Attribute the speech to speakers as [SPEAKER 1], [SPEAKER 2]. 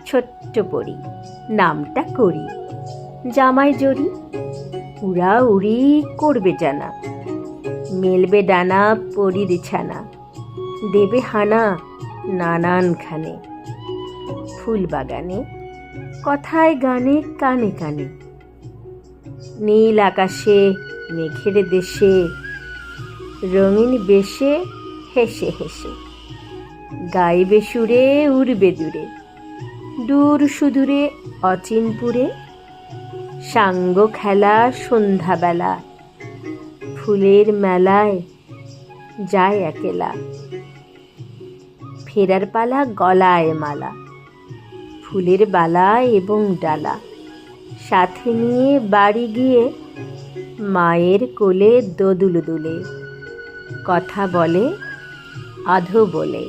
[SPEAKER 1] ছোট্ট পরি, নামটা করি। জামাই জড়ি, উড়া উড়ি করবে জানা, মেলবে ডানা পরির ছানা, দেবে হানা নানানখানে। ফুল বাগানে, কথায় গানে, কানে কানে, নীল আকাশে মেঘের দেশে, রঙিন বেশে হেসে হেসে, গাইবে সুরে উড়বে দূরে, দূর সুদূরে অচিনপুরে। সাঙ্গ খেলা সন্ধ্যাবেলা, ফুলের মেলায় যায় একেলা, ফেরার পালা গলায় মালা, ফুলের বালা এবং ডালা, সাথে নিয়ে বাড়ি গিয়ে মায়ের কোলে দোদুল দুলে, কথা বলে আধো বলে।